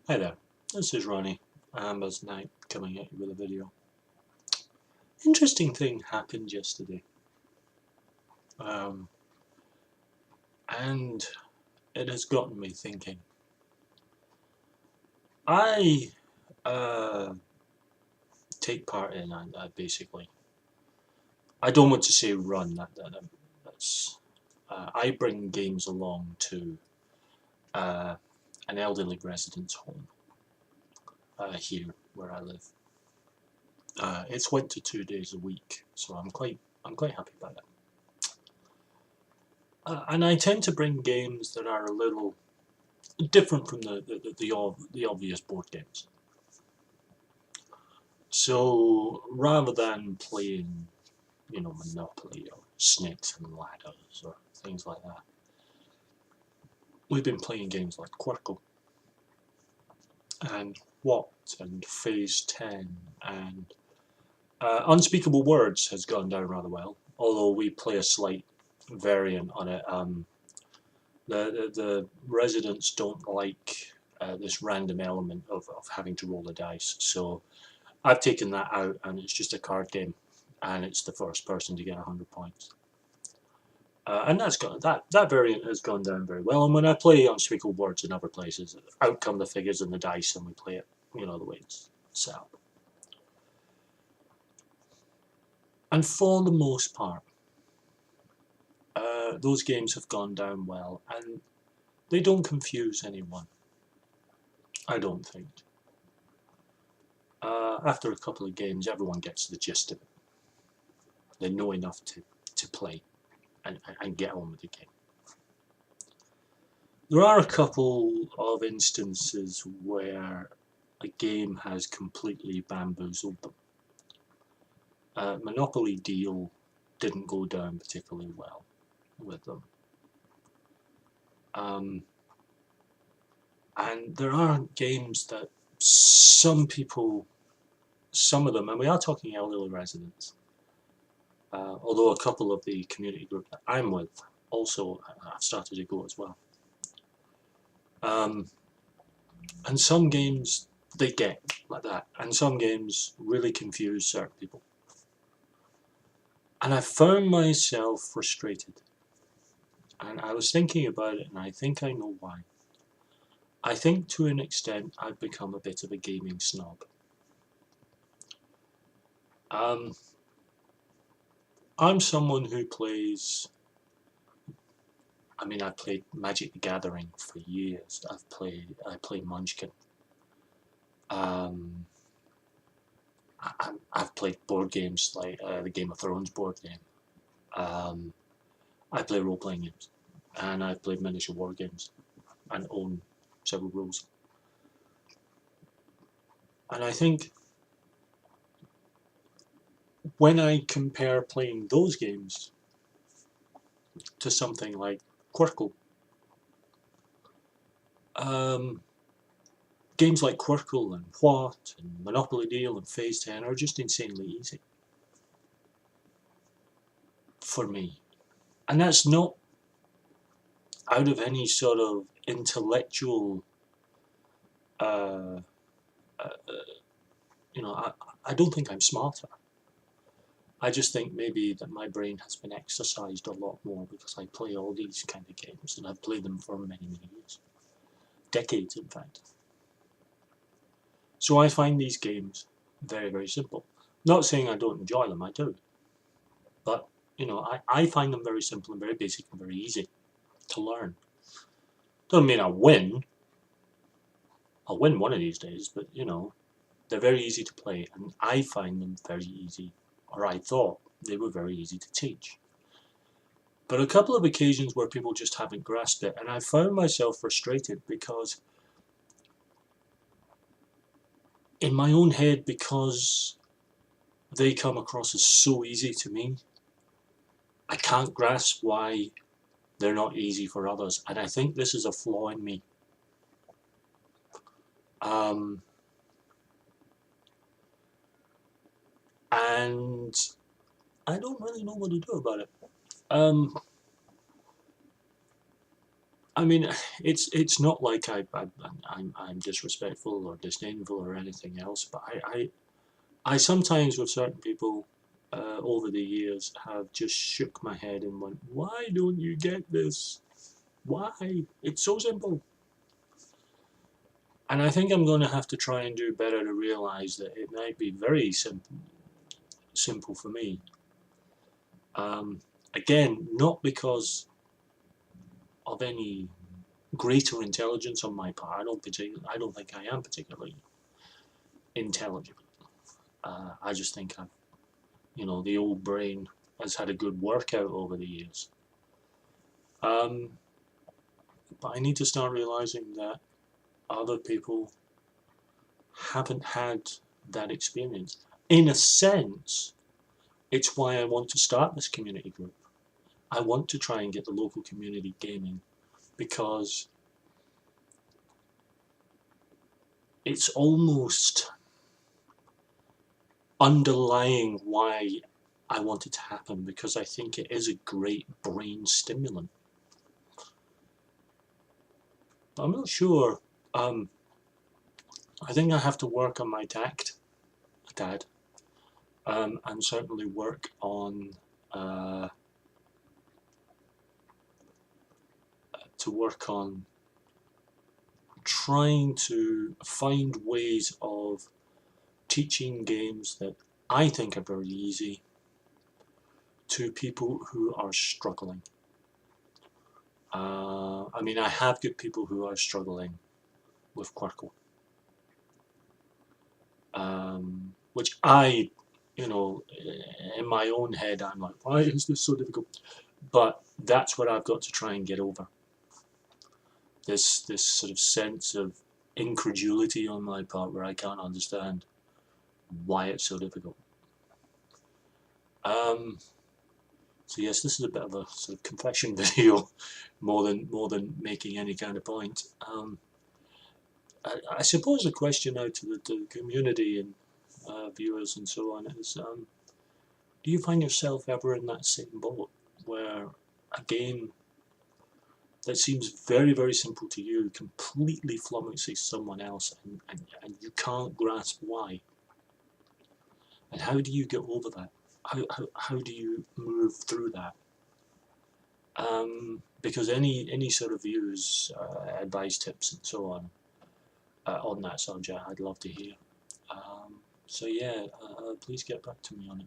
Hi there, this is Ronnie, Amber's Night, coming at you with a video. Interesting thing happened yesterday, um, and it has gotten me thinking. I uh, take part in, basically, I don't want to say run, that's, I bring games along to uh, an elderly residence home here where I live. It's winter 2 days a week, so I'm quite happy about it. And I tend to bring games that are a little different from the obvious board games. So rather than playing, Monopoly or Snakes and Ladders or things like that, we've been playing games like Quirkle and What and Phase 10 and Unspeakable Words has gone down rather well, although we play a slight variant on it. The residents don't like this random element of having to roll the dice, so I've taken that out, and it's just a card game, and it's the first person to get 100 points. And that variant has gone down very well. And when I play Unspeakable Words in other places, out come the figures and the dice, and we play it, the way it's set up. And for the most part, those games have gone down well, and they don't confuse anyone. I don't think. After a couple of games, everyone gets the gist of it. They know enough to play and get on with the game. There are a couple of instances where a game has completely bamboozled them. Monopoly Deal didn't go down particularly well with them. And there are games that some of them, and we are talking elderly residents, although a couple of the community group that I'm with also have started to go as well. And some games they get like that, and some games really confuse certain people. And I found myself frustrated. And I was thinking about it, and I think I know why. I think to an extent I've become a bit of a gaming snob. I'm someone who plays. I played Magic the Gathering for years. I play Munchkin. I've played board games like the Game of Thrones board game. I play role-playing games, and I've played miniature war games, and own several rules. And I think when I compare playing those games to something like Quirkle, games like Quirkle and What and Monopoly Deal and Phase 10 are just insanely easy for me. And that's not out of any sort of intellectual, uh, uh, I don't think I'm smarter. I just think maybe that my brain has been exercised a lot more because I play all these kind of games, and I've played them for many, many years. Decades, in fact. So I find these games very, very simple. Not saying I don't enjoy them, I do. But, I find them very simple and very basic and very easy to learn. Doesn't mean I'll win. I'll win one of these days, but, they're very easy to play, and I find them very easy, or I thought they were very easy to teach. But a couple of occasions where people just haven't grasped it, and I found myself frustrated because in my own head, because they come across as so easy to me, I can't grasp why they're not easy for others, and I think this is a flaw in me. And I don't really know what to do about it. I mean, it's not like I'm disrespectful or disdainful or anything else, but I sometimes with certain people over the years have just shook my head and went, why don't you get this? Why? It's so simple. And I think I'm going to have to try and do better to realize that it might be very simple for me. Um, Again, not because of any greater intelligence on my part. I don't think I am particularly intelligent. I just think the old brain has had a good workout over the years. Um, but I need to start realizing that other people haven't had that experience. In a sense, it's why I want to start this community group. I want to try and get the local community gaming because it's almost underlying why I want it to happen, because I think it is a great brain stimulant. But I'm not sure. I think I have to work on my tact, Dad, and certainly work on uh, trying to find ways of teaching games that I think are very easy to people who are struggling. I mean, I have got people who are struggling with Quirkle, which in my own head, I'm like, why is this so difficult? But that's what I've got to try and get over. This sort of sense of incredulity on my part where I can't understand why it's so difficult. So yes, this is a bit of a sort of confession video, more than making any kind of point. I suppose the question now to the community and viewers and so on is, do you find yourself ever in that same boat where a game that seems very, very simple to you completely flummoxes someone else, and you can't grasp why? And how do you get over that? How do you move through that? Because any sort of views, advice, tips, and so on that subject, I'd love to hear. So yeah, please get back to me on it.